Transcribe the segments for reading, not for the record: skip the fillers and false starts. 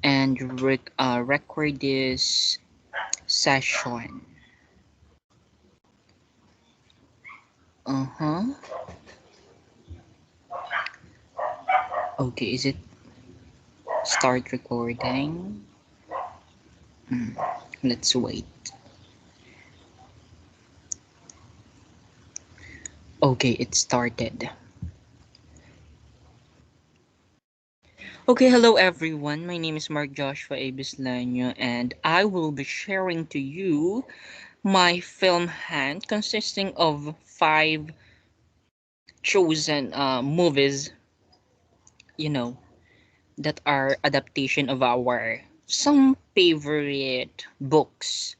and record this session. Uh-huh. Okay, is it start recording? Hmm, let's wait. Okay, it started. Okay, hello everyone. My name is Mark Joshua A. Visleño, and I will be sharing to you my film hunt consisting of five chosen movies, you know, that are adaptation of our some favorite books.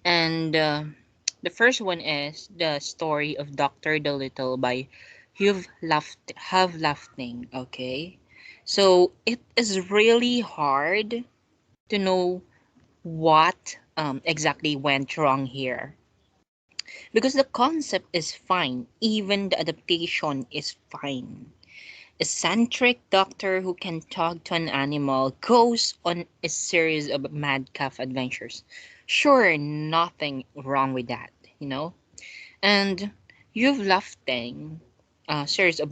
And the first one is the story of Dr. Dolittle by Have Laughing. Okay, so it is really hard to know what exactly went wrong here because the concept is fine, even the adaptation is fine. Eccentric doctor who can talk to an animal goes on a series of madcap adventures. Sure, nothing wrong with that, you know? And You've Laughing, a series of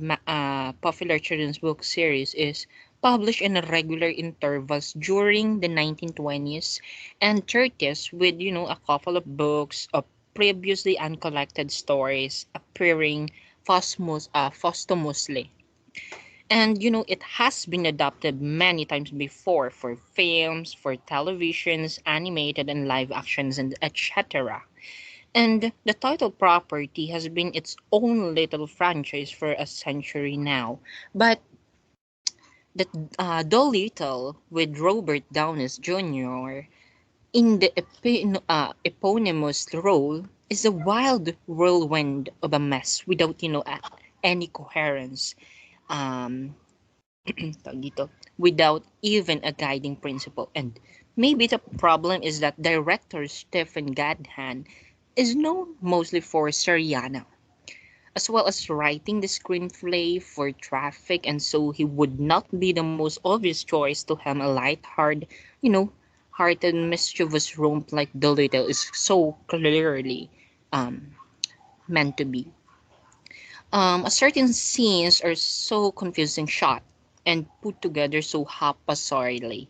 popular children's book series, is published in regular intervals during the 1920s and 30s with, a couple of books of previously uncollected stories appearing posthumously. And it has been adapted many times before for films, for televisions, animated and live actions, and etc. And the title property has been its own little franchise for a century now. But that Dolittle with Robert Downey Jr. in the eponymous role is a wild whirlwind of a mess without, any coherence. Um, tawag dito, without even a guiding principle. And maybe the problem is that director Stephen Gadhan is known mostly for Seriana, as well as writing the screenplay for Traffic, and so he would not be the most obvious choice to have a light-hearted, you know, hearted, mischievous romp like The Little is so clearly um, meant to be. A certain scenes are so confusing shot and put together so haphazardly.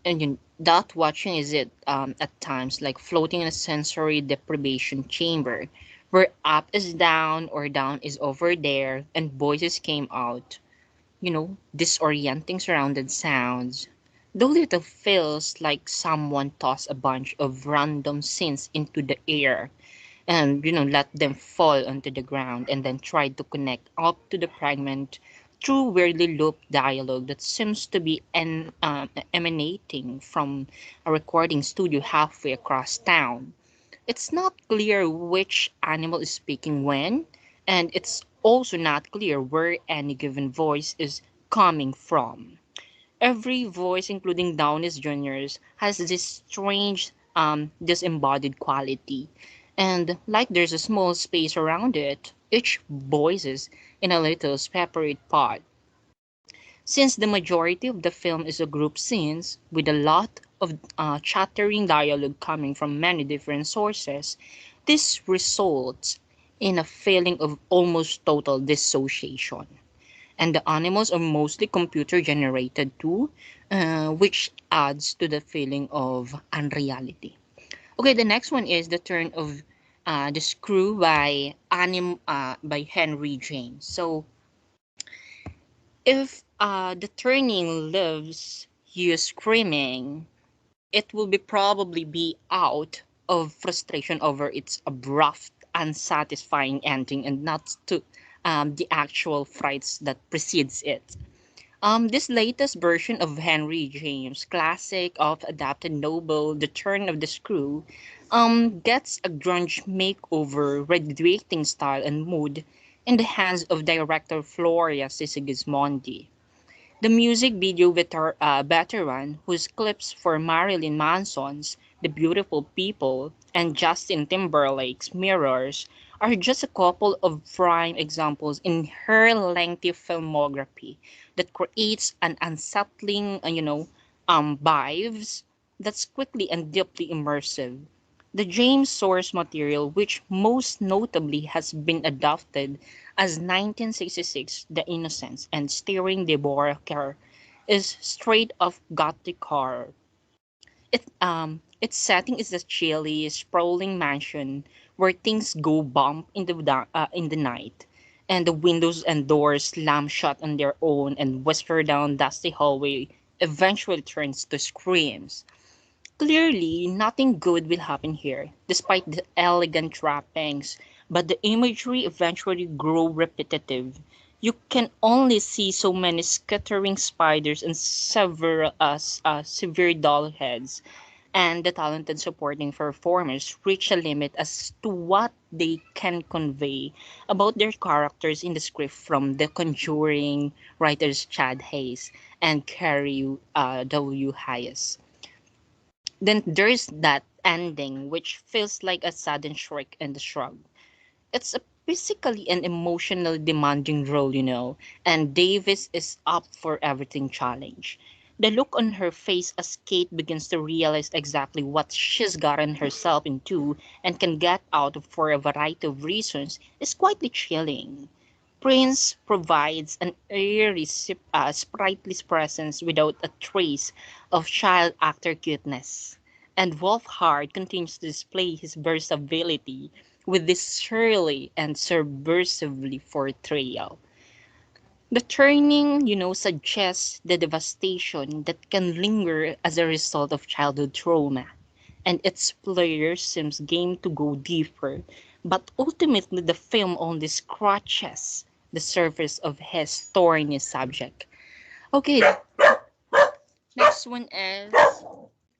And that watching is it at times like floating in a sensory deprivation chamber where up is down or down is over there and voices came out, disorienting surrounded sounds. Though little feels like someone tossed a bunch of random scenes into the air and let them fall onto the ground and then try to connect up to the fragment through weirdly looped dialogue that seems to be emanating from a recording studio halfway across town. It's not clear which animal is speaking when, and it's also not clear where any given voice is coming from. Every voice, including Downey's Jr.'s, has this strange, disembodied quality. And like there's a small space around it, each voice is in a little separate part. Since the majority of the film is a group scenes with a lot of chattering dialogue coming from many different sources, this results in a feeling of almost total dissociation. And the animals are mostly computer generated too, which adds to the feeling of unreality. Okay, the next one is the turn of the screw by Henry James. So if the turning leaves you screaming, it will be probably be out of frustration over its abrupt, unsatisfying ending and not to the actual frights that precedes it. This latest version of Henry James' classic of adapted novel, The Turn of the Screw, gets a grunge makeover, radiating style and mood in the hands of director Floria Sigismondi. The music video veteran, whose clips for Marilyn Manson's The Beautiful People and Justin Timberlake's Mirrors are just a couple of prime examples in her lengthy filmography that creates an unsettling, vibes that's quickly and deeply immersive. The James source material, which most notably has been adopted as 1966 The Innocents and Steering Deborah Kerr, is straight off gothic horror. Its setting is a chilly, sprawling mansion where things go bump in the night, and the windows and doors slam shut on their own, and whisper down dusty hallway eventually turns to screams. Clearly, nothing good will happen here, despite the elegant trappings, but the imagery eventually grow repetitive. You can only see so many scattering spiders and severe doll heads, and the talented supporting performers reach a limit as to what they can convey about their characters in the script from The Conjuring writers Chad Hayes and Carrie W. Hayes. Then there's that ending, which feels like a sudden shriek and a shrug. It's a physically and emotionally demanding role, and Davis is up for everything challenge. The look on her face as Kate begins to realize exactly what she's gotten herself into and can get out of for a variety of reasons is quite chilling. Prince provides an eerie, sprightly presence without a trace of child actor cuteness. And Wolfhard continues to display his versatility with this surly and subversively portrayal. The turning, suggests the devastation that can linger as a result of childhood trauma, and its player seems game to go deeper, but ultimately the film only scratches the surface of his thorny subject. Okay, next one is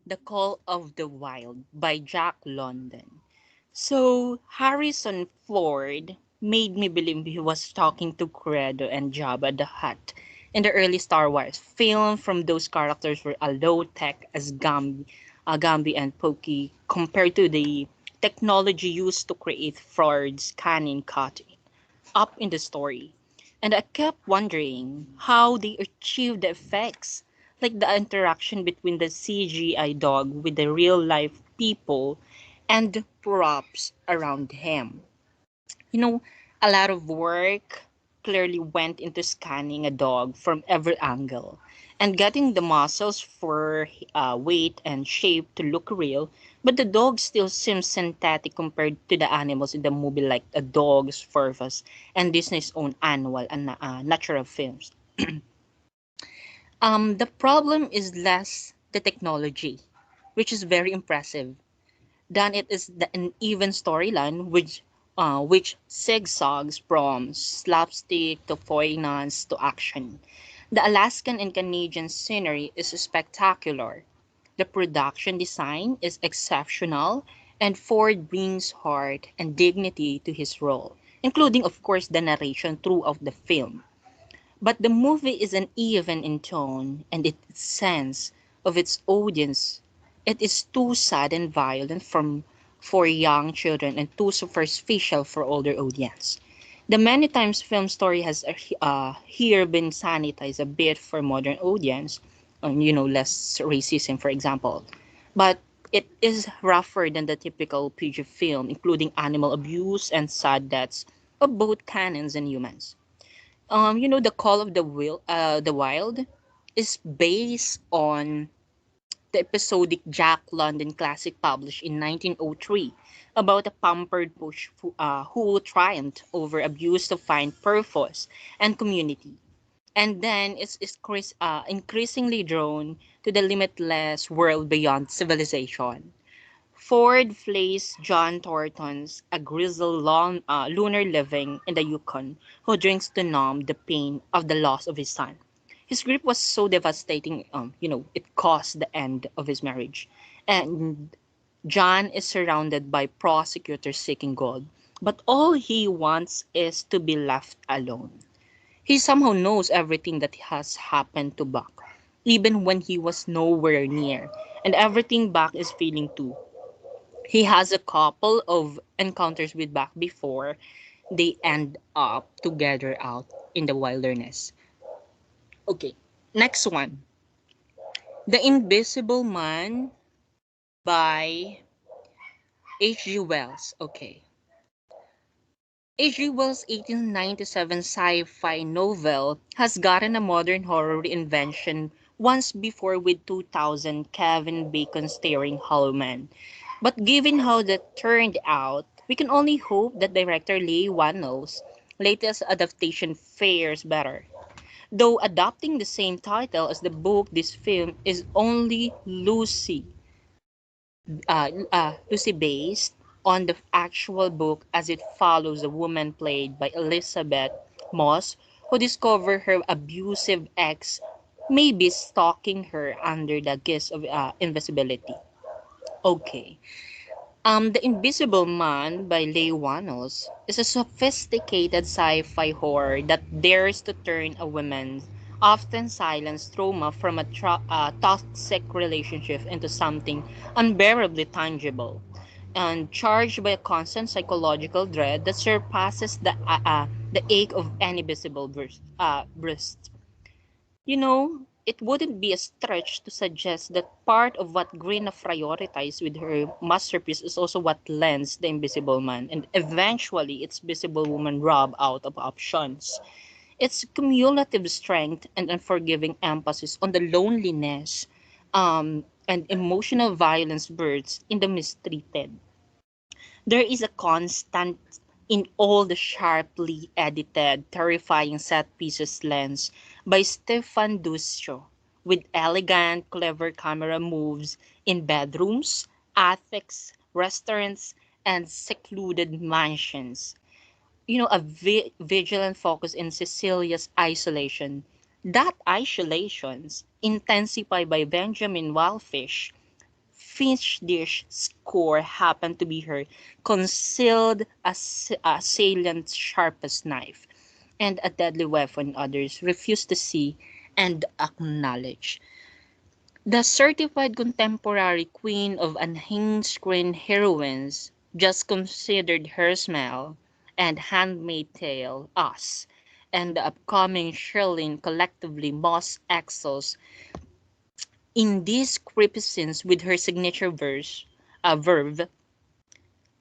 The Call of the Wild by Jack London. So, Harrison Ford made me believe he was talking to Credo and Jabba the Hutt in the early Star Wars film. From those characters were a low tech as Gambi and Pokey compared to the technology used to create Ford's cannon cut up in the story. And I kept wondering how they achieved the effects, like the interaction between the CGI dog with the real life people and props around him. You know, a lot of work clearly went into scanning a dog from every angle and getting the muscles for weight and shape to look real, but the dog still seems synthetic compared to the animals in the movie, like a dog's furfus and Disney's own annual and natural films. The problem is less the technology, which is very impressive, than it is the uneven storyline, which zigzags from slapstick to poignance to action. The Alaskan and Canadian scenery is spectacular. The production design is exceptional, and Ford brings heart and dignity to his role, including, of course, the narration throughout the film. But the movie is uneven in tone and its sense of its audience. It is too sad and violent for young children and too superficial for older audience. The many times film story has here been sanitized a bit for modern audience, less racism, for example. But it is rougher than the typical PG film, including animal abuse and sad deaths of both cannons and humans. The Call of the Wild is based on the episodic Jack London classic published in 1903 about a pampered push who triumphed over abuse to find purpose and community. And then it's increasingly drawn to the limitless world beyond civilization. Ford plays John Thornton's a grizzled lunar living in the Yukon who drinks to numb the pain of the loss of his son. His grief was so devastating, it caused the end of his marriage. And John is surrounded by prosecutors seeking gold, but all he wants is to be left alone. He somehow knows everything that has happened to Buck, even when he was nowhere near, and everything Buck is feeling too. He has a couple of encounters with Buck before they end up together out in the wilderness. Okay, next one. The Invisible Man by H.G. Wells. Okay. H.G. Wells' 1897 sci-fi novel has gotten a modern horror reinvention once before with 2000 Kevin Bacon starring Hollow Man. But given how that turned out, we can only hope that director Leigh Whannell's latest adaptation fares better. Though adopting the same title as the book, this film is only loosely based on the actual book as it follows a woman played by Elizabeth Moss who discovered her abusive ex may be stalking her under the guise of invisibility. Okay. The Invisible Man by Leigh Whannells is a sophisticated sci-fi horror that dares to turn a woman's often silenced trauma from a toxic relationship into something unbearably tangible and charged by a constant psychological dread that surpasses the ache of any visible breast. You know, it wouldn't be a stretch to suggest that part of what Grina prioritized with her masterpiece is also what lends The Invisible Man and eventually its Visible Woman rob out of options. Its cumulative strength and unforgiving emphasis on the loneliness and emotional violence births in the mistreated. There is a constant in all the sharply edited, terrifying set pieces lens by Stefan Duscio, with elegant, clever camera moves in bedrooms, attics, restaurants, and secluded mansions. You know, a vigilant focus in Cecilia's isolation. That isolation's intensified by Benjamin Wildfish fish dish score happened to be her concealed assailant sharpest knife and a deadly weapon others refused to see and acknowledge. The certified contemporary queen of unhinged screen heroines just considered her smell and handmaid tale us and the upcoming Sherlin collectively most excels in these creepy scenes with her signature verve,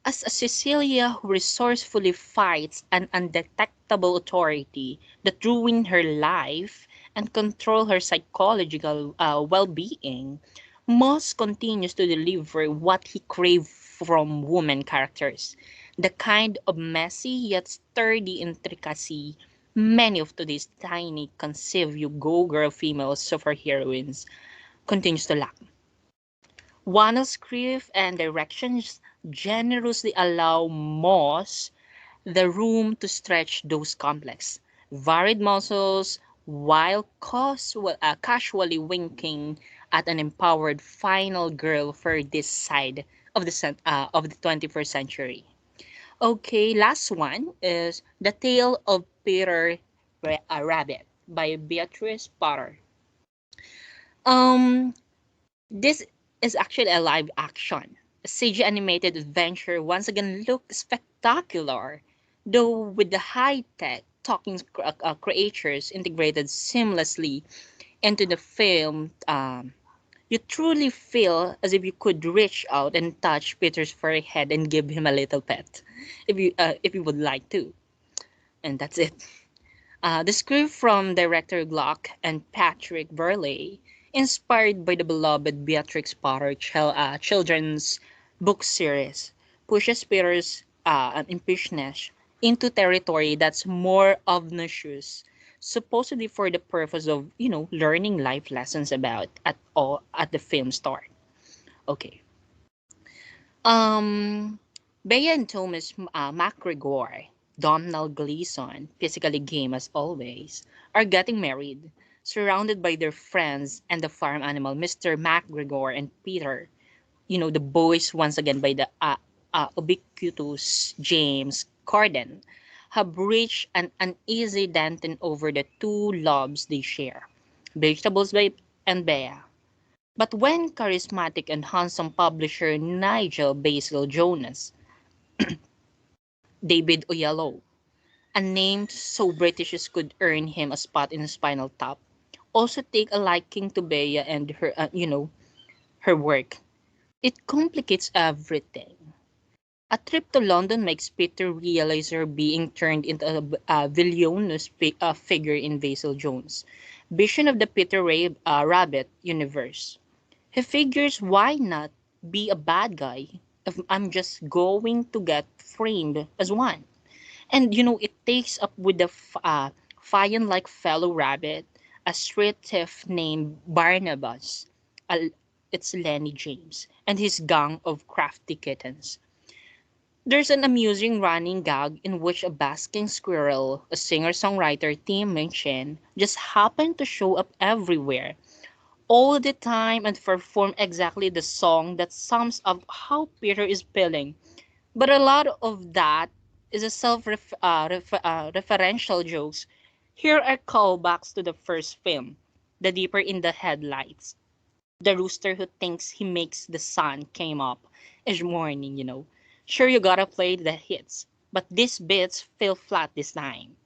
as a Cecilia who resourcefully fights an undetectable authority that ruin her life and control her psychological well-being, Moss continues to deliver what he craved from woman characters, the kind of messy yet sturdy intricacy many of today's tiny conceived you go-girl female superheroines continues to lack. Wannell's script and directions generously allow Moss the room to stretch those complex, varied muscles while casually winking at an empowered final girl for this side of the 21st century. Okay, last one is The Tale of Peter Rabbit by Beatrice Potter. Um, This is actually a live action. A CG animated adventure once again looks spectacular, though with the high tech talking creatures integrated seamlessly into the film. You truly feel as if you could reach out and touch Peter's furry head and give him a little pet, if you would like to. And that's it. The script from director Glock and Patrick Burley, inspired by the beloved Beatrix Potter children's book series, pushes Peter's impishness into territory that's more obnoxious, supposedly for the purpose of, learning life lessons about at the film start. Okay. Um, Bea and Thomas McGregor, Donald Gleason, physically game as always, are getting married, surrounded by their friends and the farm animal, Mr. McGregor and Peter. You know, the boys, once again by the ubiquitous James Corden, have reached an uneasy denton over the two loves they share, vegetables by and Bea. But when charismatic and handsome publisher Nigel Basil Jonas, David Oyelowo, a name so British could earn him a spot in Spinal Tap, also take a liking to Bea and her, her work. It complicates everything. A trip to London makes Peter realize her being turned into a villainous figure in Basil Jones' vision of the Rabbit universe. He figures, why not be a bad guy if I'm just going to get framed as one? And it takes up with the Fion like fellow rabbit, a street thief named Barnabas. Uh, it's Lenny James and his gang of crafty kittens. There's an amusing running gag in which a basking squirrel, a singer-songwriter Tim mentioned, just happened to show up everywhere, all the time, and perform exactly the song that sums up how Peter is feeling. But a lot of that is a referential jokes. Here are callbacks to the first film, The Deeper in the Headlights. The rooster who thinks he makes the sun came up each morning. Sure, you gotta play the hits, but these bits feel flat this time.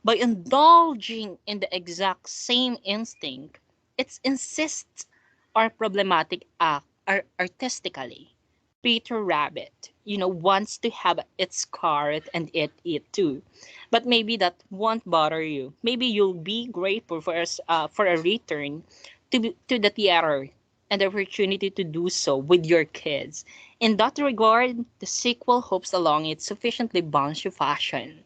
By indulging in the exact same instinct, it insists are problematic artistically. Peter Rabbit, wants to have its carrot and eat too. But maybe that won't bother you. Maybe you'll be grateful for a return to the theater and the opportunity to do so with your kids. In that regard, the sequel hopes along its sufficiently bouncy fashion.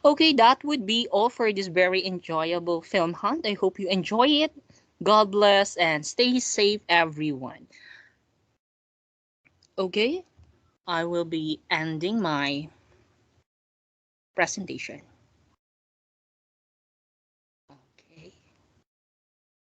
Okay, that would be all for this very enjoyable film hunt. I hope you enjoy it. God bless and stay safe, everyone. Okay, I will be ending my presentation.